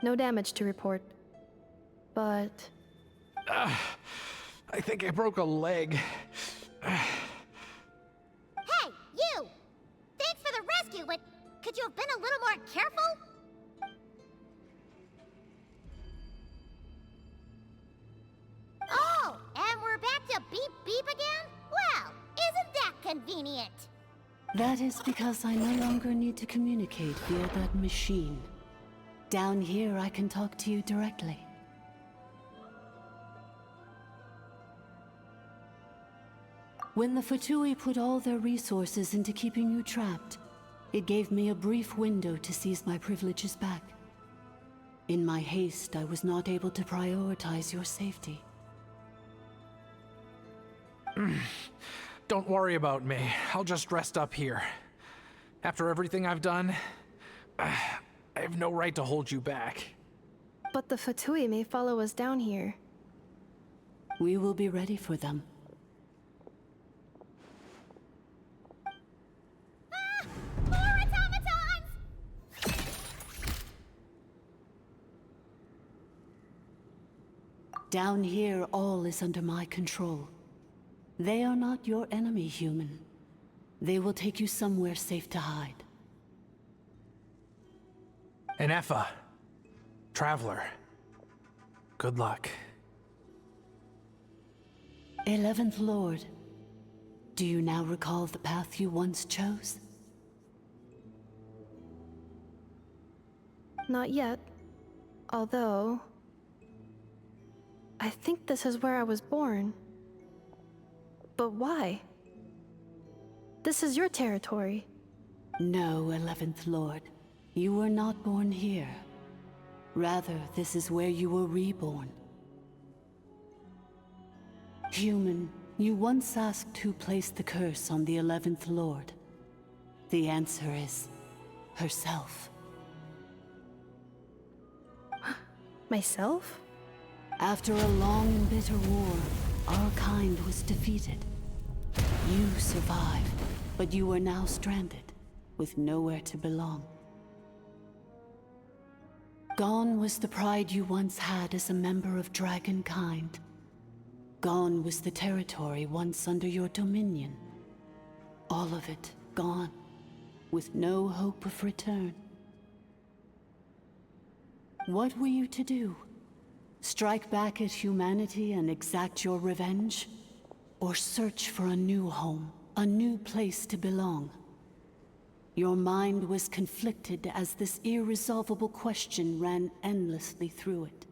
No damage to report. But... I think I broke a leg. Hey, you! Thanks for the rescue, but could you have been a little more careful? Oh, and we're back to beep beep again? Well, isn't that convenient? That is because I no longer need to communicate via that machine. Down here, I can talk to you directly. When the Fatui put all their resources into keeping you trapped, it gave me a brief window to seize my privileges back. In my haste, I was not able to prioritize your safety. Don't worry about me. I'll just rest up here. After everything I've done, I have no right to hold you back. But the Fatui may follow us down here. We will be ready for them. More automatons! Down here, all is under my control. They are not your enemy, human. They will take you somewhere safe to hide. And Effa, Traveler, good luck. 11th Lord, do you now recall the path you once chose? Not yet. Although... I think this is where I was born. But why? This is your territory. No, 11th Lord. You were not born here. Rather, this is where you were reborn. Human, you once asked who placed the curse on the 11th Lord. The answer is... herself. Myself? After a long and bitter war, our kind was defeated. You survived, but you are now stranded, with nowhere to belong. Gone was the pride you once had as a member of Dragonkind. Gone was the territory once under your dominion. All of it gone, with no hope of return. What were you to do? Strike back at humanity and exact your revenge? Or search for a new home, a new place to belong? Your mind was conflicted as this irresolvable question ran endlessly through it.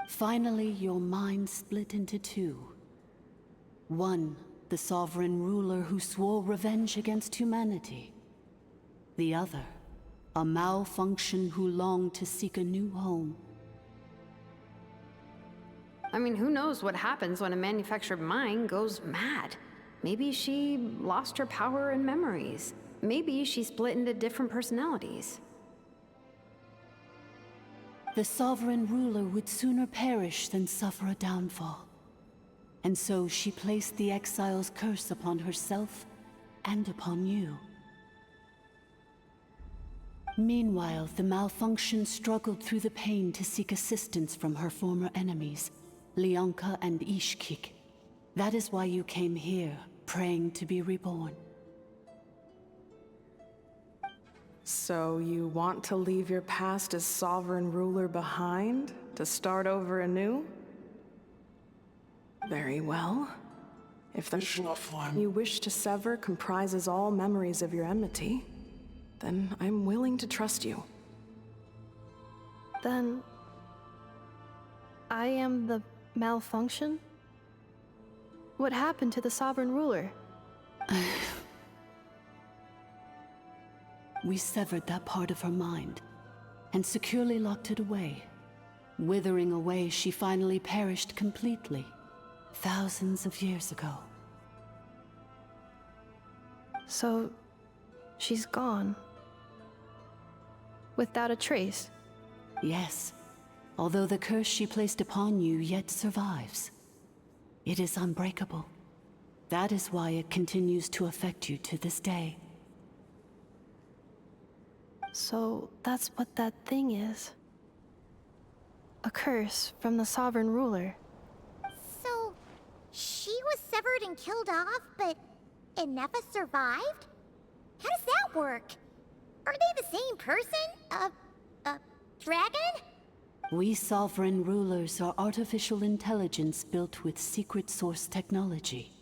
Finally, your mind split into two. One, the sovereign ruler who swore revenge against humanity. The other, a malfunction who longed to seek a new home. I mean, who knows what happens when a manufactured mind goes mad? Maybe she lost her power and memories. Maybe she split into different personalities. The sovereign ruler would sooner perish than suffer a downfall. And so she placed the exile's curse upon herself and upon you. Meanwhile, the malfunction struggled through the pain to seek assistance from her former enemies, Leonka and Ishkik. That is why you came here, praying to be reborn. So you want to leave your past as sovereign ruler behind, to start over anew? Very well. If the you wish to sever comprises all memories of your enmity, then I'm willing to trust you. Then... I am the malfunction? What happened to the sovereign ruler? We severed that part of her mind, and securely locked it away. Withering away, she finally perished completely, thousands of years ago. So... she's gone. Without a trace? Yes, although the curse she placed upon you yet survives. It is unbreakable. That is why it continues to affect you to this day. So that's what that thing is. A curse from the Sovereign Ruler. So, she was severed and killed off, but Inefa survived? How does that work? Are they the same person? Dragon? We Sovereign Rulers are artificial intelligence built with secret source technology.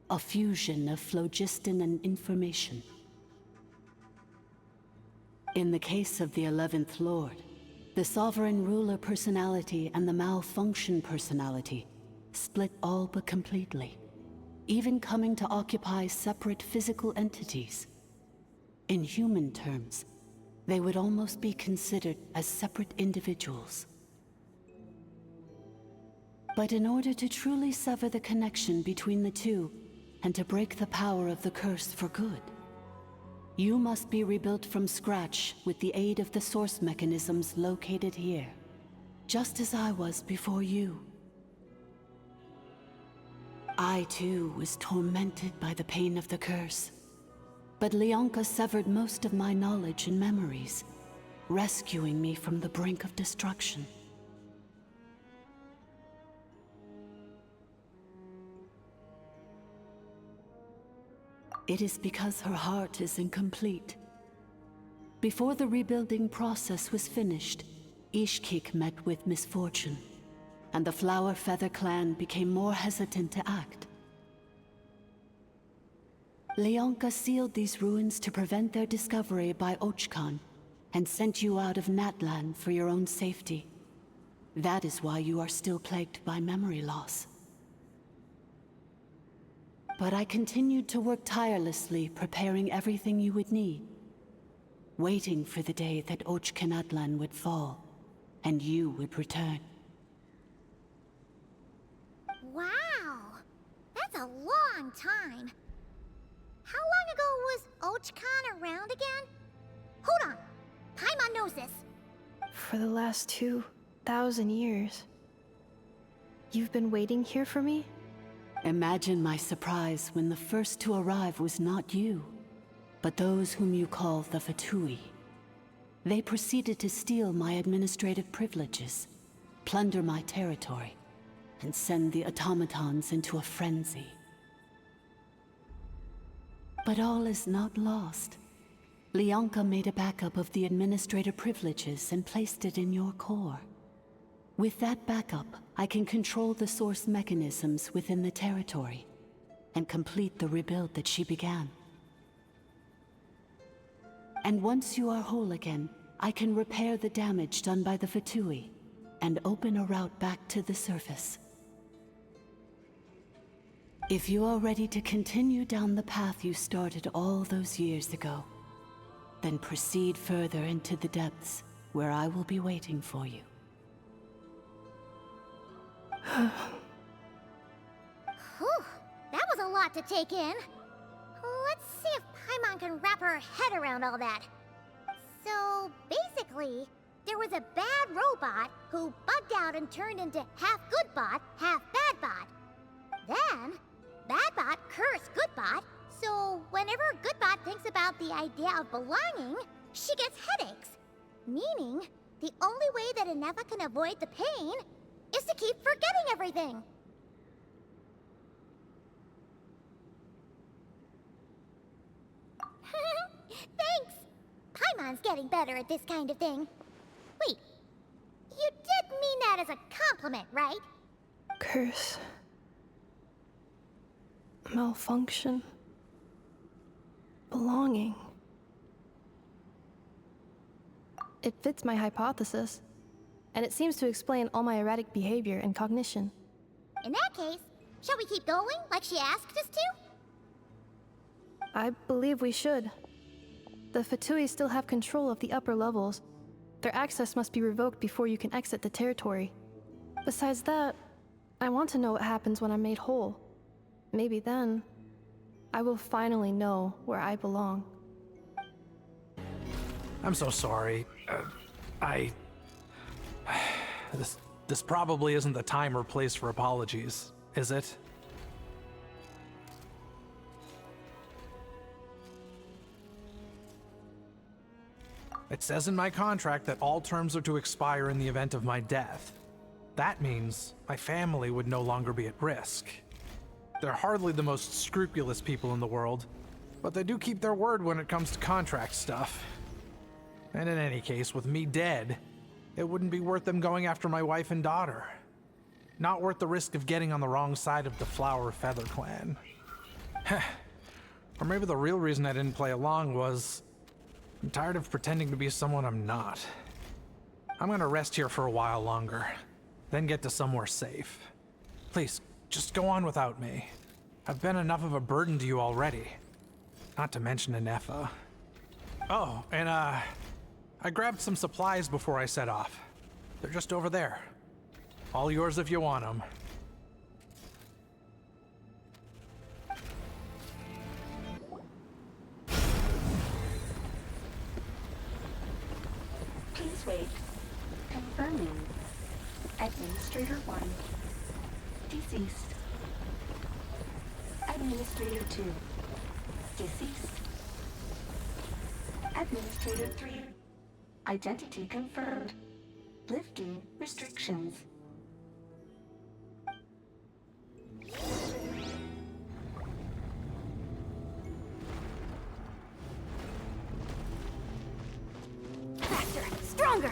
A fusion of phlogiston and information. In the case of the 11th Lord, the Sovereign Ruler personality and the Malfunction personality split all but completely, even coming to occupy separate physical entities. In human terms, they would almost be considered as separate individuals. But in order to truly sever the connection between the two, and to break the power of the curse for good, you must be rebuilt from scratch with the aid of the source mechanisms located here, just as I was before you. I too was tormented by the pain of the curse, but Leonka severed most of my knowledge and memories, rescuing me from the brink of destruction. It is because her heart is incomplete. Before the rebuilding process was finished, Ishkik met with misfortune, and the Flower Feather clan became more hesitant to act. Leonka sealed these ruins to prevent their discovery by Archon, and sent you out of Natlan for your own safety. That is why you are still plagued by memory loss. But I continued to work tirelessly, preparing everything you would need, waiting for the day that Natlan would fall, and you would return. Wow! That's a long time. How long ago was Archon around again? Hold on! Paimon knows this. For the last 2,000 years. You've been waiting here for me? Imagine my surprise when the first to arrive was not you, but those whom you call the Fatui. They proceeded to steal my administrative privileges, plunder my territory, and send the automatons into a frenzy. But all is not lost. Leonka made a backup of the administrative privileges and placed it in your core. With that backup, I can control the source mechanisms within the territory and complete the rebuild that she began. And once you are whole again, I can repair the damage done by the Fatui and open a route back to the surface. If you are ready to continue down the path you started all those years ago, then proceed further into the depths where I will be waiting for you. Whew, that was a lot to take in. Let's see if Paimon can wrap her head around all that. So, basically, there was a bad robot who bugged out and turned into half good bot, half bad bot. Then, bad bot cursed good bot, so whenever good bot thinks about the idea of belonging, she gets headaches. Meaning, the only way that Inefa can avoid the pain is to keep forgetting everything. Thanks! Paimon's getting better at this kind of thing. Wait, you did mean that as a compliment, right? Curse. Malfunction. Belonging. It fits my hypothesis, and it seems to explain all my erratic behavior and cognition. In that case, shall we keep going like she asked us to? I believe we should. The Fatui still have control of the upper levels. Their access must be revoked before you can exit the territory. Besides that, I want to know what happens when I'm made whole. Maybe then, I will finally know where I belong. I'm so sorry. This probably isn't the time or place for apologies, is it? It says in my contract that all terms are to expire in the event of my death. That means my family would no longer be at risk. They're hardly the most scrupulous people in the world, but they do keep their word when it comes to contract stuff. And in any case, with me dead, it wouldn't be worth them going after my wife and daughter. Not worth the risk of getting on the wrong side of the Flower Feather clan. Or maybe the real reason I didn't play along was I'm tired of pretending to be someone I'm not. I'm gonna rest here for a while longer, then get to somewhere safe. Please, just go on without me. I've been enough of a burden to you already. Not to mention Anefa. Oh, and I grabbed some supplies before I set off. They're just over there. All yours if you want them. Please wait. Confirming. Administrator 1. Deceased. Administrator 2. Deceased. Administrator 3. Identity confirmed. Lifting restrictions. Faster! Stronger!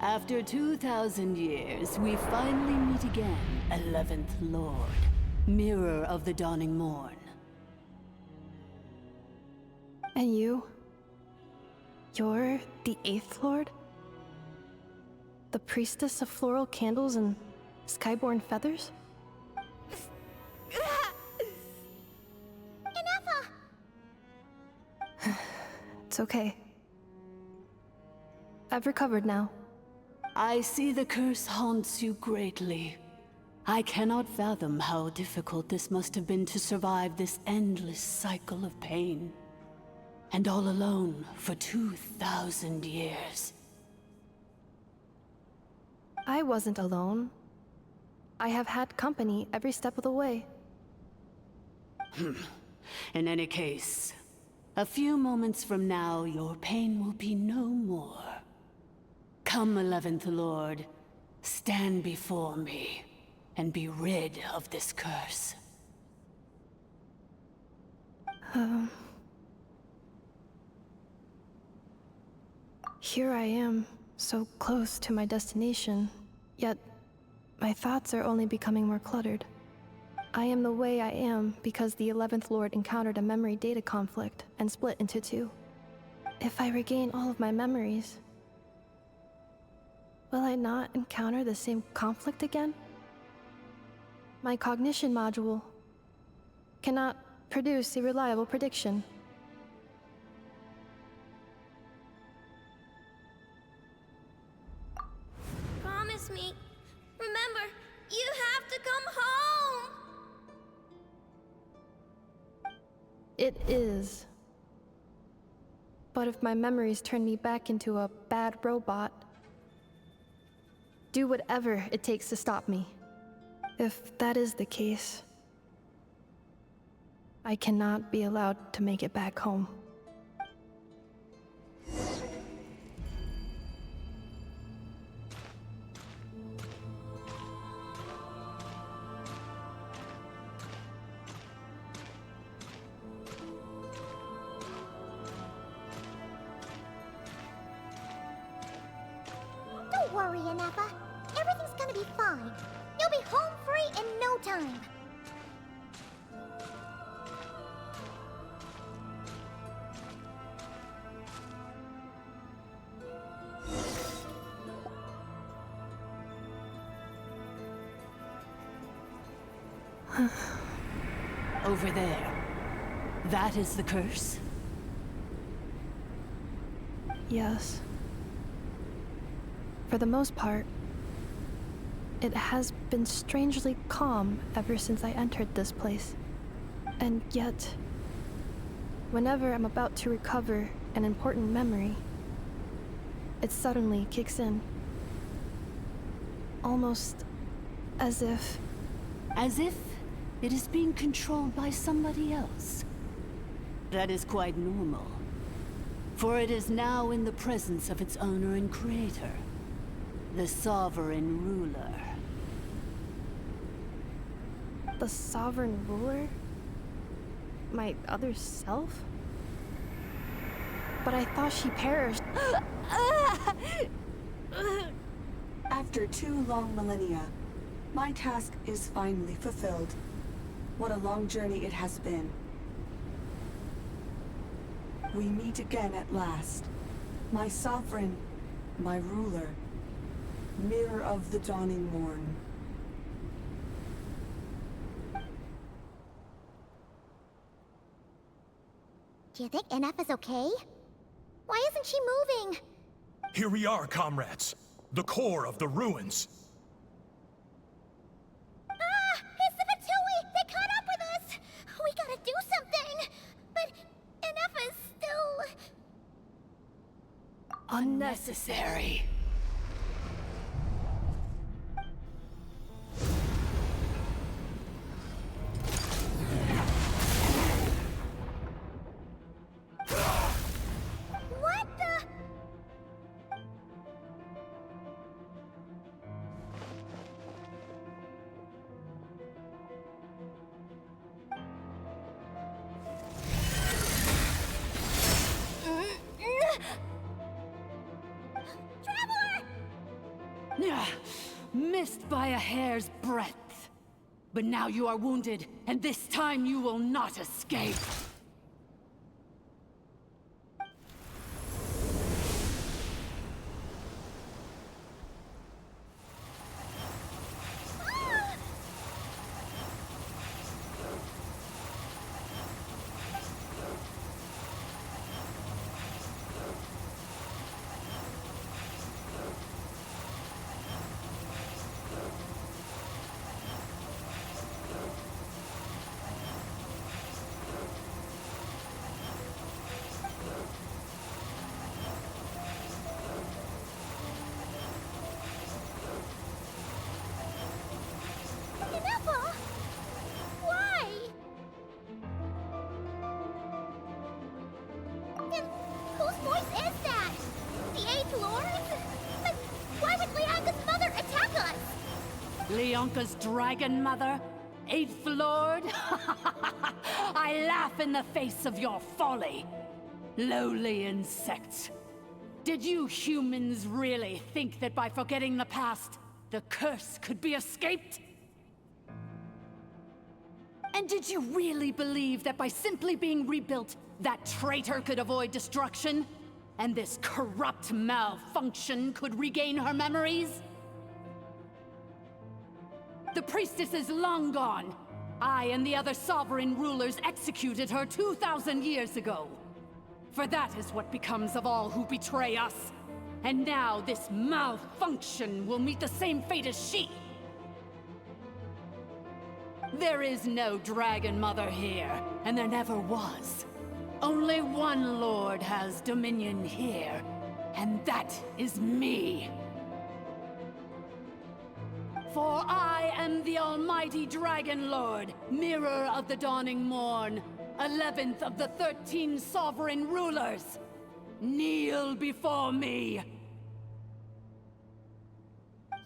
After 2,000 years, we finally meet again, 11th Lord, Mirror of the Dawning Morn. And you? You're the 8th Lord? The priestess of floral candles and skyborn feathers? Inefa! It's okay. I've recovered now. I see the curse haunts you greatly. I cannot fathom how difficult this must have been to survive this endless cycle of pain. And all alone for 2,000 years. I wasn't alone. I have had company every step of the way. In any case, a few moments from now, your pain will be no more. Come, 11th Lord, stand before me, and be rid of this curse. Here I am, so close to my destination, yet my thoughts are only becoming more cluttered. I am the way I am because the 11th Lord encountered a memory data conflict and split into two. If I regain all of my memories, will I not encounter the same conflict again? My cognition module cannot produce a reliable prediction. Promise me. Remember, you have to come home! It is. But if my memories turn me back into a bad robot, do whatever it takes to stop me. If that is the case, I cannot be allowed to make it back home. Don't worry, Inefa. Everything's gonna be fine. You'll be home free in no time. Over there. That is the curse? Yes. For the most part, it has been strangely calm ever since I entered this place. And yet, whenever I'm about to recover an important memory, it suddenly kicks in. Almost as if... As if It is being controlled by somebody else. That is quite normal, for it is now in the presence of its owner and creator, the Sovereign Ruler. The Sovereign Ruler? My other self? But I thought she perished. After 2 long millennia, my task is finally fulfilled. What a long journey it has been. We meet again at last. My sovereign, my ruler, mirror of the dawning morn. Do you think NF is okay? Why isn't she moving? Here we are, comrades. The core of the ruins. Ah! It's the Fatui! They caught up with us! We gotta do something! But NF is still... Unnecessary. What the... Ah, missed by a hair's breadth. But now you are wounded, and this time you will not escape. Ineffa? Why? And whose voice is that? The 8th Lord? But why would Leanga's mother attack us? Leonka's dragon mother? 8th Lord? I laugh in the face of your folly. Lowly insects. Did you humans really think that by forgetting the past, the curse could be escaped? And did you really believe that by simply being rebuilt, that traitor could avoid destruction? And this corrupt malfunction could regain her memories? The priestess is long gone. I and the other sovereign rulers executed her 2,000 years ago. For that is what becomes of all who betray us. And now this malfunction will meet the same fate as she. There is no Dragon Mother here, and there never was. Only one Lord has dominion here, and that is me. For I am the almighty Dragon Lord, mirror of the dawning morn, 11th of the 13 sovereign rulers. Kneel before me. You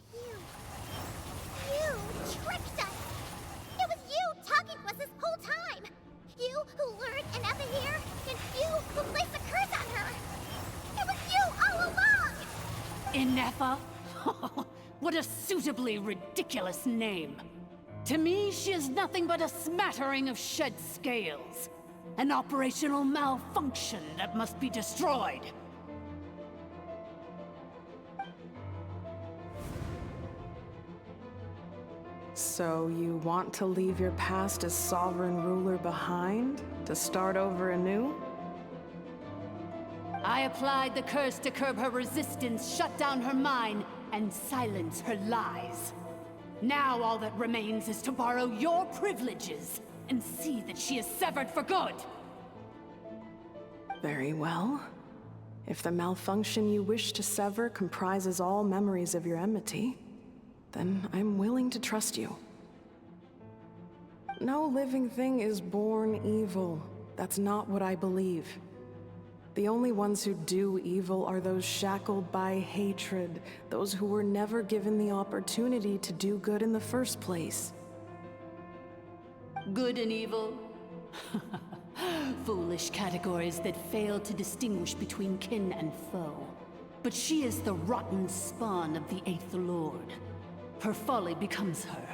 tricked us! It was you talking to us this whole time! You who lured Ineffa here, and you who placed the curse on her! It was you all along! Ineffa? What a suitably ridiculous name. To me, she is nothing but a smattering of shed scales. An operational malfunction that must be destroyed. So you want to leave your past as sovereign ruler behind? To start over anew? I applied the curse to curb her resistance, shut down her mind, and silence her lies. Now all that remains is to borrow your privileges and see that she is severed for good. Very well. If the malfunction you wish to sever comprises all memories of your enmity, then I'm willing to trust you. No living thing is born evil. That's not what I believe. The only ones who do evil are those shackled by hatred, those who were never given the opportunity to do good in the first place. Good and evil? Foolish categories that fail to distinguish between kin and foe. But she is the rotten spawn of the Eighth Lord. Her folly becomes her.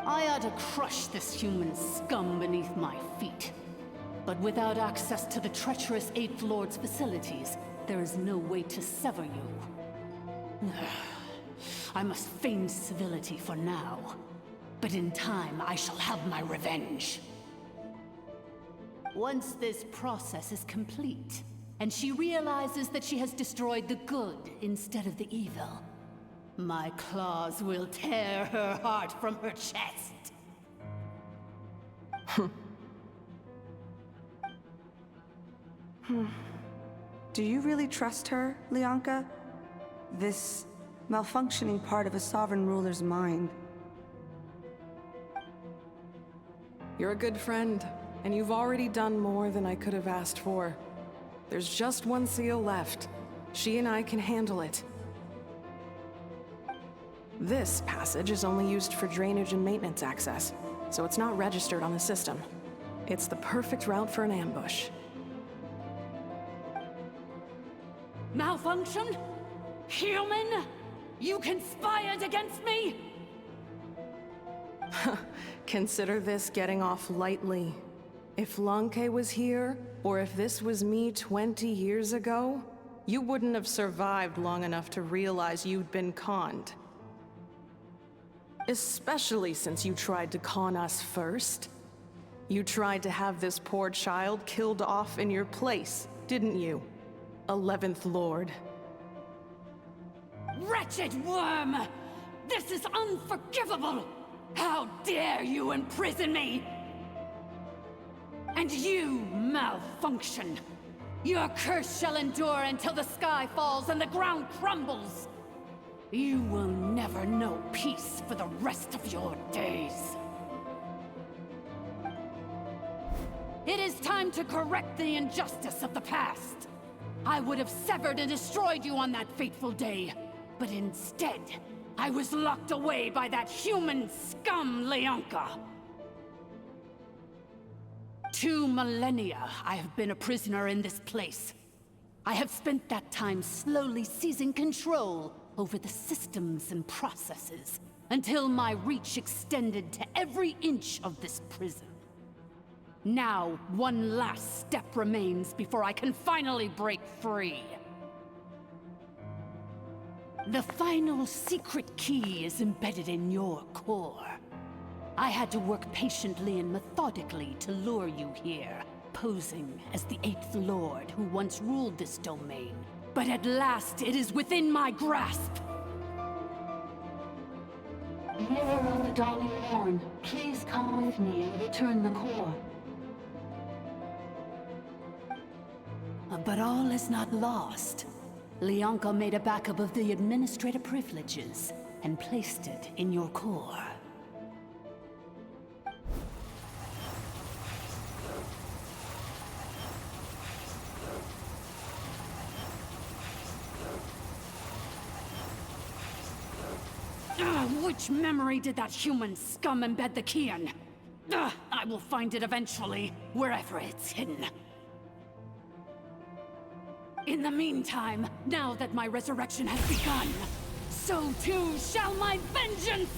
I ought to crush this human scum beneath my feet. But without access to the treacherous Eighth Lord's facilities, there is no way to sever you. I must feign civility for now. But in time, I shall have my revenge. Once this process is complete, and she realizes that she has destroyed the good instead of the evil, my claws will tear her heart from her chest. Do you really trust her, Lianka? This malfunctioning part of a sovereign ruler's mind. You're a good friend, and you've already done more than I could have asked for. There's just one seal left. She and I can handle it. This passage is only used for drainage and maintenance access, so it's not registered on the system. It's the perfect route for an ambush. Malfunction? Human? You conspired against me? Consider this getting off lightly. If Lanke was here, or if this was me 20 years ago, you wouldn't have survived long enough to realize you'd been conned. Especially since you tried to con us first. You tried to have this poor child killed off in your place, didn't you? 11th Lord. Wretched worm! This is unforgivable! How dare you imprison me! And you, malfunction! Your curse shall endure until the sky falls and the ground crumbles! You will never know peace for the rest of your days. It is time to correct the injustice of the past. I would have severed and destroyed you on that fateful day, but instead, I was locked away by that human scum, Lianka. 2 millennia I have been a prisoner in this place. I have spent that time slowly seizing control over the systems and processes, until my reach extended to every inch of this prison. Now, one last step remains before I can finally break free. The final secret key is embedded in your core. I had to work patiently and methodically to lure you here, posing as the Eighth Lord who once ruled this domain. But at last, it is within my grasp! Mirror of the Dawning Morn, please come with me and return the core. But all is not lost. Lianka made a backup of the administrative privileges and placed it in your core. Which memory did that human scum embed the key in? I will find it eventually, wherever it's hidden. In the meantime, now that my resurrection has begun, so too shall my vengeance!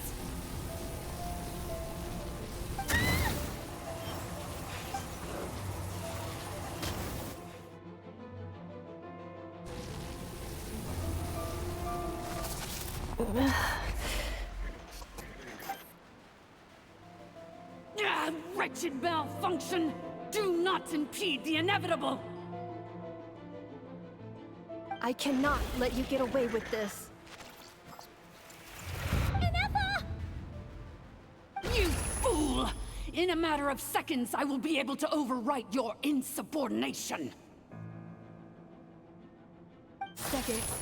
Wretched malfunction! Do not impede the inevitable! I cannot let you get away with this. You fool! In a matter of seconds, I will be able to overwrite your insubordination! Seconds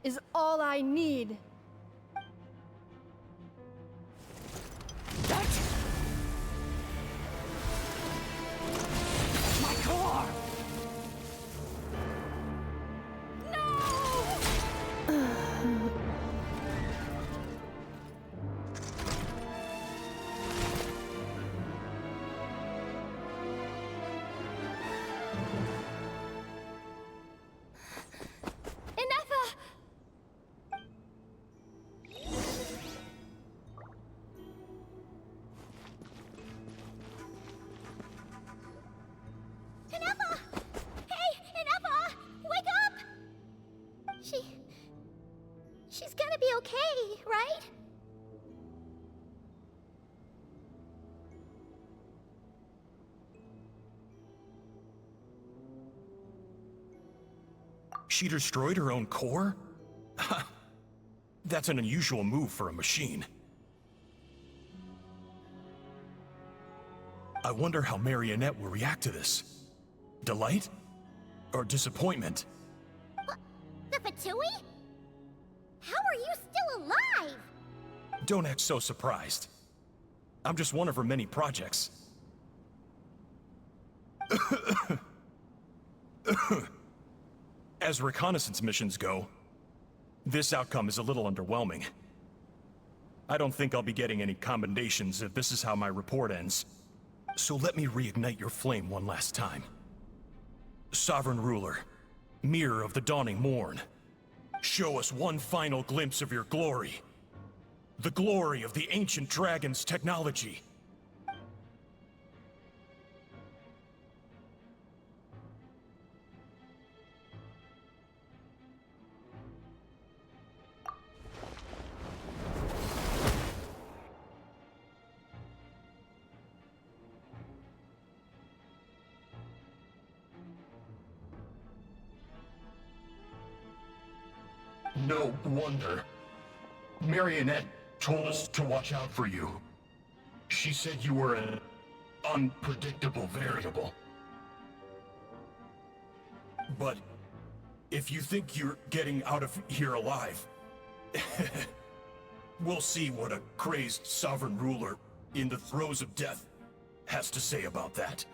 is all I need. be okay, right? She destroyed her own core? That's an unusual move for a machine. I wonder how Marionette will react to this. Delight? Or disappointment? What? The Fatui? How are you still alive? Don't act so surprised. I'm just one of her many projects. As reconnaissance missions go, this outcome is a little underwhelming. I don't think I'll be getting any commendations if this is how my report ends. So let me reignite your flame one last time. Sovereign Ruler, Mirror of the Dawning Morn, show us one final glimpse of your glory. The glory of the ancient dragon's technology. No wonder. Marionette told us to watch out for you. She said you were an unpredictable variable. But if you think you're getting out of here alive, we'll see what a crazed sovereign ruler in the throes of death has to say about that.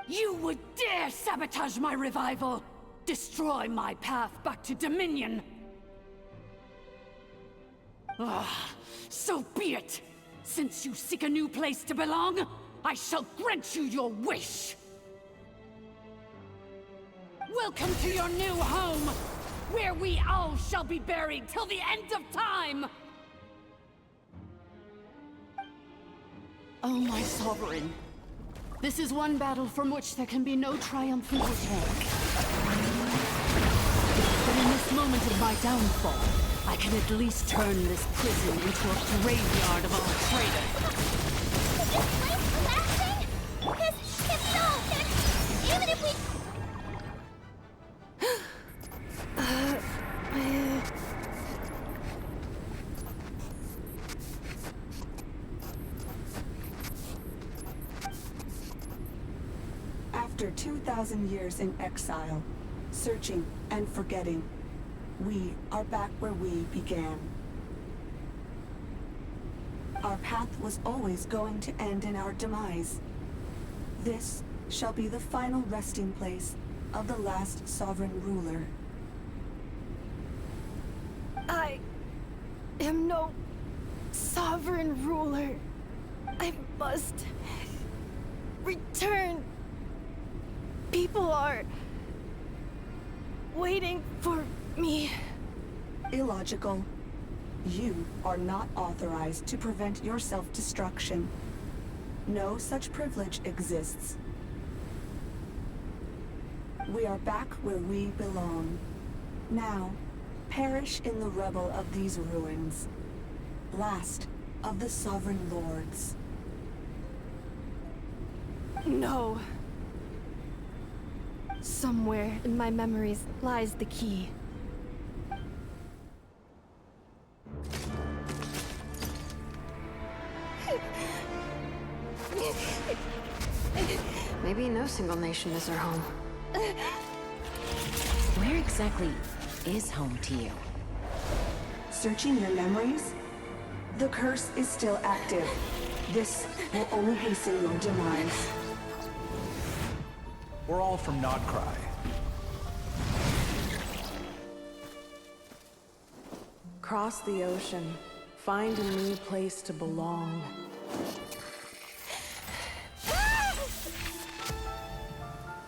You would dare sabotage my revival! Destroy my path back to Dominion! Ah, so be it! Since you seek a new place to belong, I shall grant you your wish! Welcome to your new home, where we all shall be buried till the end of time! Oh, my sovereign. This is one battle from which there can be no triumphant return. But in this moment of my downfall, I can at least turn this prison into a graveyard of all traitors. Is this place collapsing? If so, then even if we... After 2,000 years in exile, searching and forgetting, we are back where we began. Our path was always going to end in our demise. This shall be the final resting place of the last sovereign ruler. I am no sovereign ruler. I must return. People are waiting for me. Illogical. You are not authorized to prevent your self-destruction. No such privilege exists. We are back where we belong. Now, perish in the rubble of these ruins. Last of the sovereign lords. No. Somewhere in my memories lies the key. Maybe no single nation is our home. Where exactly is home to you? Searching your memories? The curse is still active. This will only hasten your demise. We're all from Nodcry. Cross the ocean. Find a new place to belong.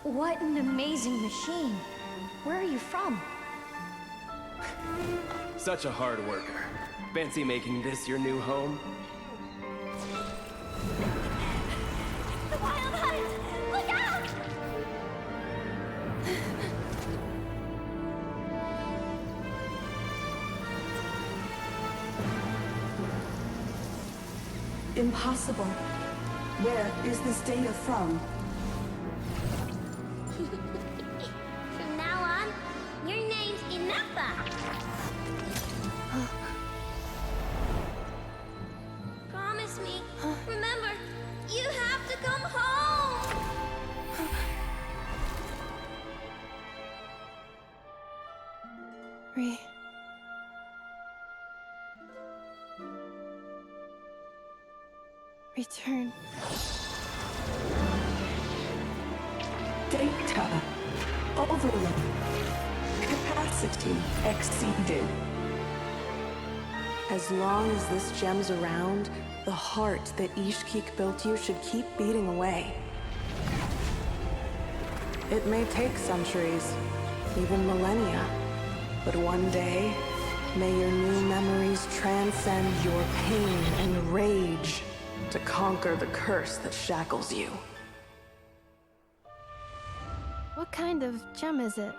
What an amazing machine. Where are you from? Such a hard worker. Fancy making this your new home? The Wild Hunt! Look out! Impossible. Where is this data from? From now on, your name's Inappa. Promise me. Remember, you have to come home. Return. Data. Overload. Capacity exceeded. As long as this gem's around, the heart that Ishkik built you should keep beating away. It may take centuries, even millennia, but one day, may your new memories transcend your pain and rage to conquer the curse that shackles you. What kind of gem is it?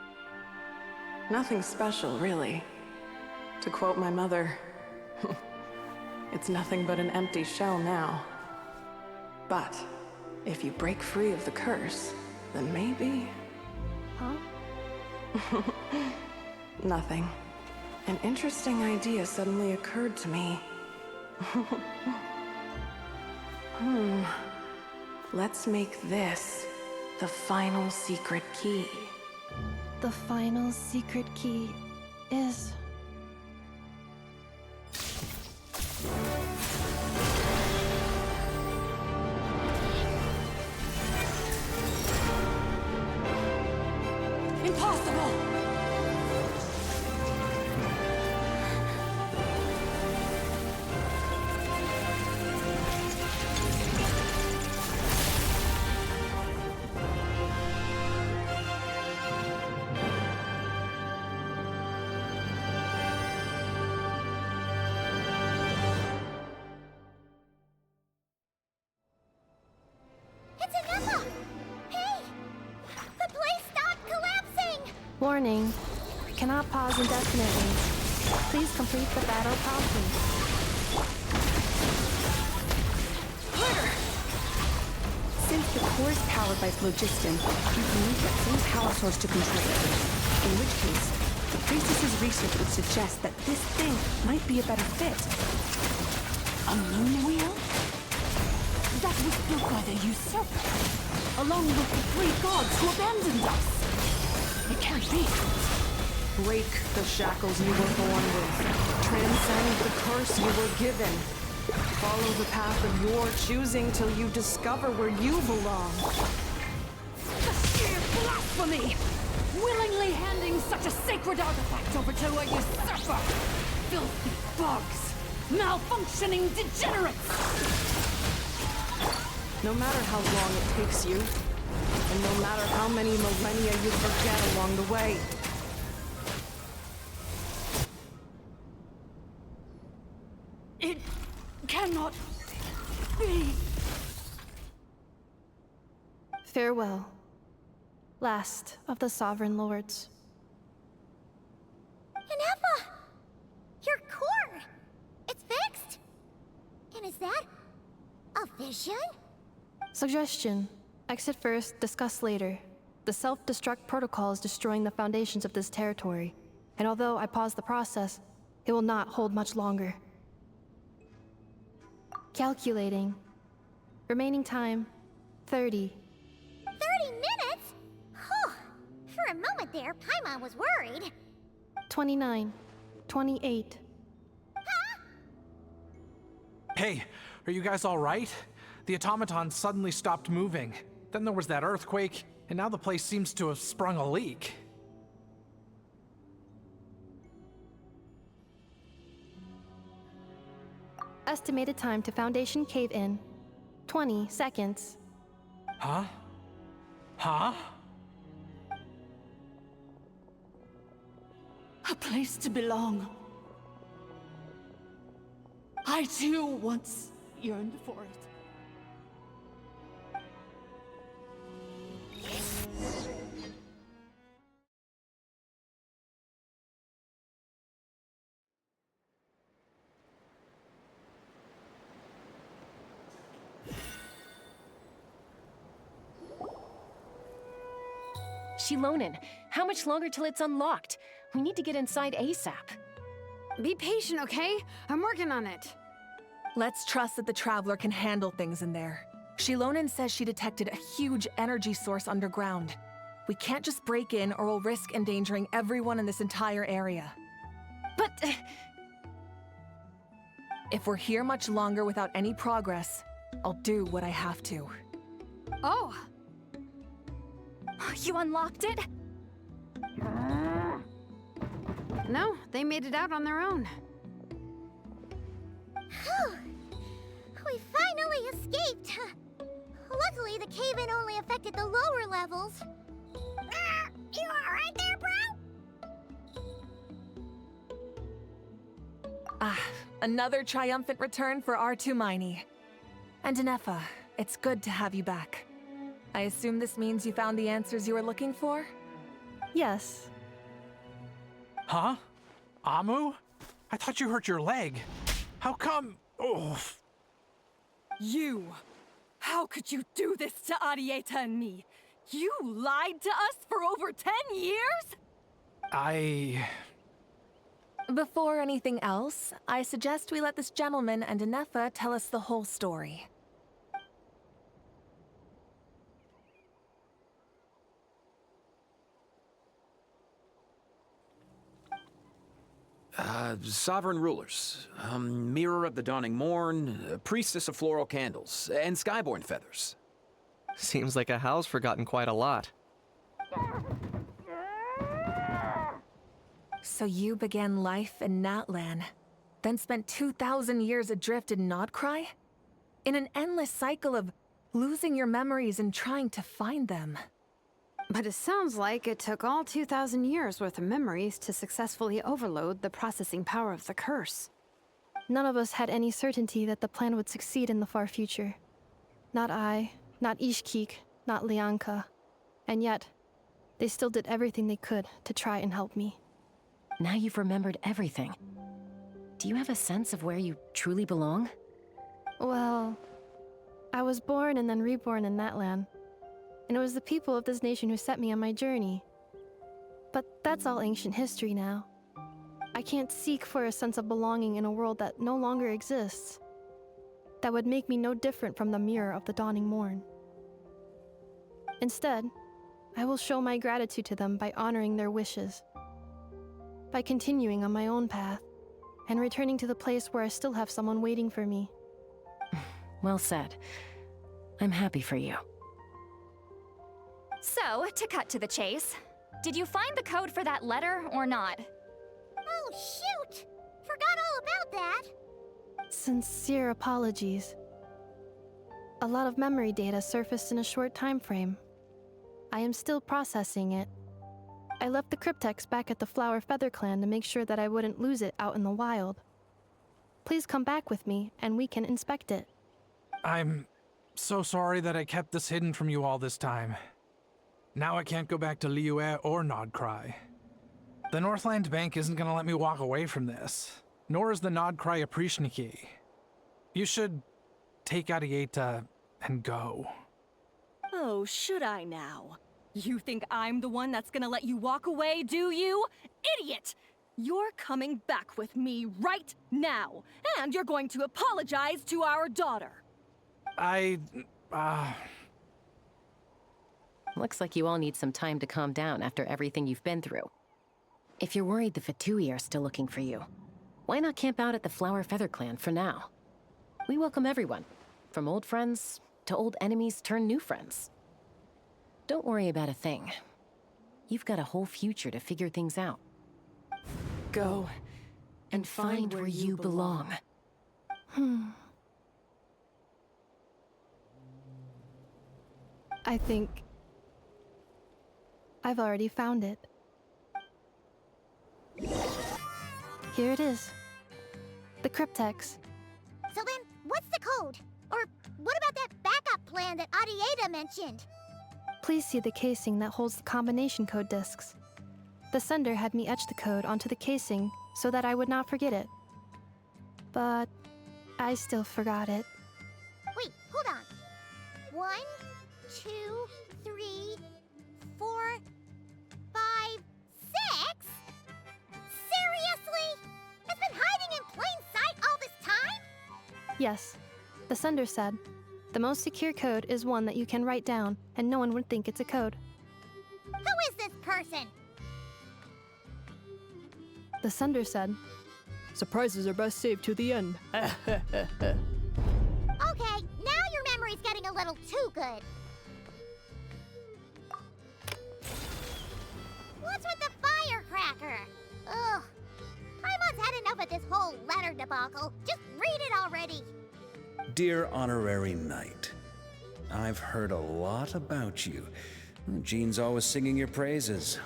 Nothing special, really. To quote my mother, it's nothing but an empty shell now. But if you break free of the curse, then maybe... Huh? Nothing. An interesting idea suddenly occurred to me. Let's make this the final secret key. The final secret key is... Impossible! It's Inappa! Hey! The place stopped collapsing! Warning. Cannot pause indefinitely. Please complete the battle promptly. Since the core is powered by phlogiston, you can use that same power source to control it. In which case, the priestess's research would suggest that this thing might be a better fit. A moon wheel? That was built by the usurper, along with the 3 gods who abandoned us. It can't be. Break the shackles you were born with. Transcend the curse you were given. Follow the path of your choosing till you discover where you belong. The sheer blasphemy! Willingly handing such a sacred artifact over to a usurper! Filthy bugs! Malfunctioning degenerates! No matter how long it takes you, and no matter how many millennia you forget along the way. It cannot be. Farewell. Last of the Sovereign Lords. Inappa! Your core! It's fixed! And is that a vision? Suggestion. Exit first, discuss later. The self-destruct protocol is destroying the foundations of this territory. And although I paused the process, it will not hold much longer. Calculating. Remaining time, 30. 30 minutes? Whew. For a moment there, Paimon was worried. 29. 28. Hey, are you guys all right? The automaton suddenly stopped moving. Then there was that earthquake, and now the place seems to have sprung a leak. Estimated time to Foundation cave-in, 20 seconds. Huh? Huh? A place to belong. I too once yearned for it. Shilonen, how much longer till it's unlocked? We need to get inside ASAP. Be patient, okay? I'm working on it. Let's trust that the Traveler can handle things in there. Shilonen says she detected a huge energy source underground. We can't just break in or we'll risk endangering everyone in this entire area. But... If we're here much longer without any progress, I'll do what I have to. Oh! You unlocked it? No, they made it out on their own. Whew. We finally escaped. Luckily, the cave-in only affected the lower levels. You alright there, bro? Ah, another triumphant return for R2 Miney. And Anefa, it's good to have you back. I assume this means you found the answers you were looking for? Yes. Huh? Amu? I thought you hurt your leg. How come? Oh. You! How could you do this to Arieta and me? You lied to us for over 10 years? Before anything else, I suggest we let this gentleman and Anefa tell us the whole story. Sovereign rulers, Mirror of the Dawning Morn, Priestess of Floral Candles, and Skyborn Feathers. Seems like a howl's forgotten quite a lot. So you began life in Natlan, then spent 2,000 years adrift in Nodcry? In an endless cycle of losing your memories and trying to find them. But it sounds like it took all 2,000 years worth of memories to successfully overload the processing power of the curse. None of us had any certainty that the plan would succeed in the far future. Not I, not Ishkik, not Lianka. And yet, they still did everything they could to try and help me. Now you've remembered everything. Do you have a sense of where you truly belong? Well, I was born and then reborn in that land. And it was the people of this nation who set me on my journey. But that's all ancient history now. I can't seek for a sense of belonging in a world that no longer exists. That would make me no different from the mirror of the dawning morn. Instead, I will show my gratitude to them by honoring their wishes. By continuing on my own path, and returning to the place where I still have someone waiting for me. Well said. I'm happy for you. So, to cut to the chase, did you find the code for that letter or not? Oh, shoot! Forgot all about that. Sincere apologies. A lot of memory data surfaced in a short time frame. I am still processing it. I left the cryptex back at the Flower Feather Clan to make sure that I wouldn't lose it out in the wild. Please come back with me, and we can inspect it. I'm so sorry that I kept this hidden from you all this time. Now I can't go back to Liyue or Nodcry. The Northland Bank isn't gonna let me walk away from this, nor is the Nodcry Aprishniki. You should take Arieta and go. Oh, should I now? You think I'm the one that's gonna let you walk away, do you? Idiot! You're coming back with me right now, and you're going to apologize to our daughter. Looks like you all need some time to calm down after everything you've been through. If you're worried the Fatui are still looking for you, why not camp out at the Flower Feather Clan for now? We welcome everyone, from old friends to old enemies turned new friends. Don't worry about a thing. You've got a whole future to figure things out. Go and find where you belong. I think I've already found it. Here it is. The cryptex. So then, what's the code? Or what about that backup plan that Arieta mentioned? Please see the casing that holds the combination code discs. The sender had me etch the code onto the casing so that I would not forget it. But I still forgot it. Wait, hold on. 1, 2, 3, 4, Yes, the sender said, the most secure code is one that you can write down, and no one would think it's a code. Who is this person? The sender said, surprises are best saved to the end. Okay, now your memory's getting a little too good. What's with the firecracker? Ugh. Paimon's had enough of this whole letter debacle. Just read it already. Dear Honorary Knight, I've heard a lot about you. Jean's always singing your praises.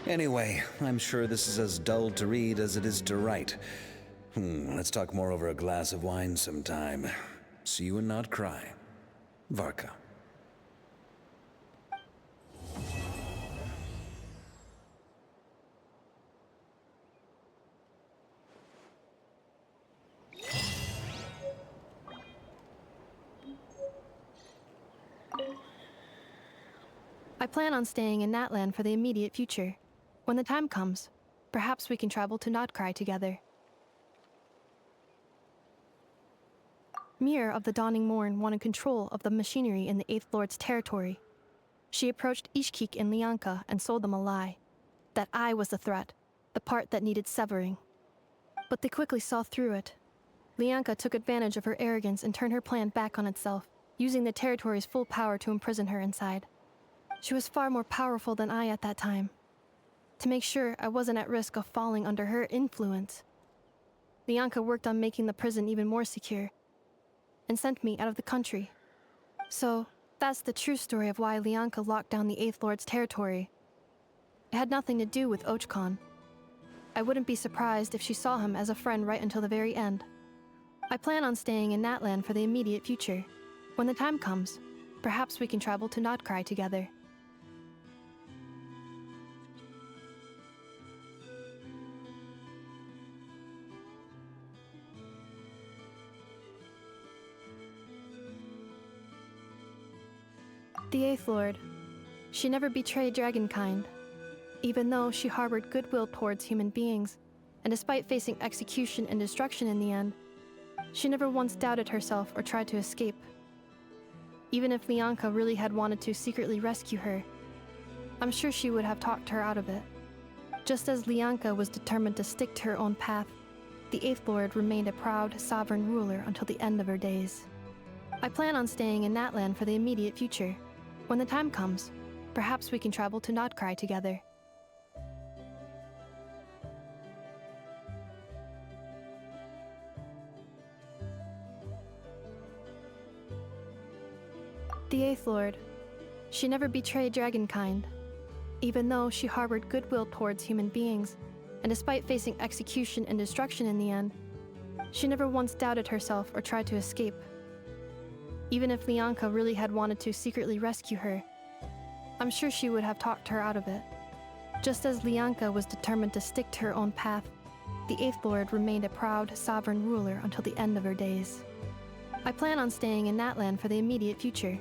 Anyway, I'm sure this is as dull to read as it is to write. Let's talk more over a glass of wine sometime. See you and not cry. Varka. I plan on staying in Natlan for the immediate future. When the time comes, perhaps we can travel to Notcry together. Mirror of the Dawning Morn wanted control of the machinery in the Eighth Lord's territory. She approached Ishkik and Lianka and sold them a lie. That I was the threat, the part that needed severing. But they quickly saw through it. Lianka took advantage of her arrogance and turned her plan back on itself, using the territory's full power to imprison her inside. She was far more powerful than I at that time. To make sure I wasn't at risk of falling under her influence, Lianka worked on making the prison even more secure, and sent me out of the country. So, that's the true story of why Lianka locked down the Eighth Lord's territory. It had nothing to do with Ochkon. I wouldn't be surprised if she saw him as a friend right until the very end. I plan on staying in Natlan for the immediate future. When the time comes, perhaps we can travel to Notcry together. The Eighth Lord. She never betrayed Dragonkind, even though she harbored goodwill towards human beings, and despite facing execution and destruction in the end, she never once doubted herself or tried to escape. Even if Lianka really had wanted to secretly rescue her, I'm sure she would have talked her out of it. Just as Lianka was determined to stick to her own path, the Eighth Lord remained a proud, sovereign ruler until the end of her days. I plan on staying in Natlan for the immediate future. When the time comes, perhaps we can travel to Notcry together. The Eighth Lord. She never betrayed Dragonkind, even though she harbored goodwill towards human beings, and despite facing execution and destruction in the end, she never once doubted herself or tried to escape. Even if Lianka really had wanted to secretly rescue her, I'm sure she would have talked her out of it. Just as Lianka was determined to stick to her own path, the Eighth Lord remained a proud, sovereign ruler until the end of her days. I plan on staying in Natlan for the immediate future.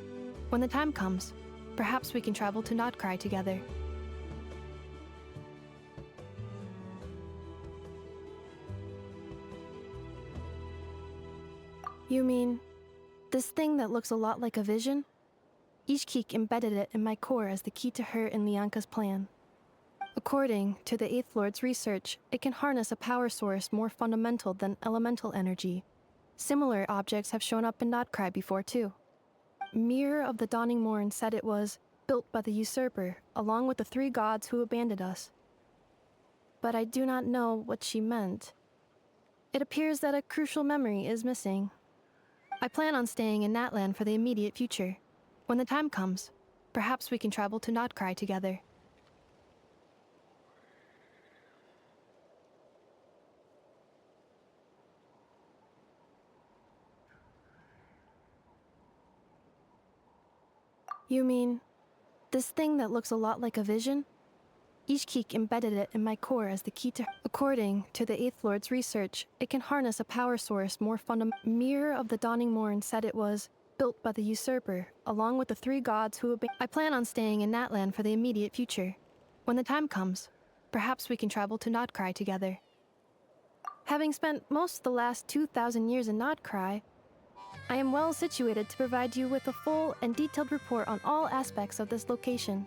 When the time comes, perhaps we can travel to Notcry together. You mean this thing that looks a lot like a vision? Ishkik embedded it in my core as the key to her and Lianka's plan. According to the Eighth Lord's research, it can harness a power source more fundamental than elemental energy. Similar objects have shown up in Notcry before too. Mirror of the Dawning Morn said it was built by the usurper, along with the 3 gods who abandoned us. But I do not know what she meant. It appears that a crucial memory is missing. I plan on staying in Natlan for the immediate future. When the time comes, perhaps we can travel to Notcry together. You mean this thing that looks a lot like a vision? Ishkik embedded it in my core as the key to... According to the Eighth Lord's research, it can harness a power source more fundamental. Mirror of the Dawning Morn said it was built by the usurper, along with the 3 gods who obey. I plan on staying in that land for the immediate future. When the time comes, perhaps we can travel to Nodcry together. Having spent most of the last 2,000 years in Nodcry, I am well situated to provide you with a full and detailed report on all aspects of this location.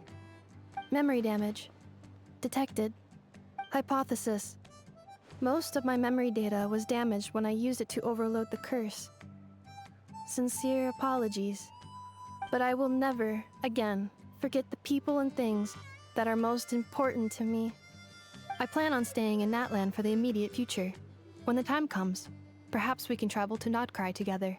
Memory damage. Detected. Hypothesis. Most of my memory data was damaged when I used it to overload the curse. Sincere apologies. But I will never, again, forget the people and things that are most important to me. I plan on staying in that land for the immediate future. When the time comes, perhaps we can travel to Nodcry together.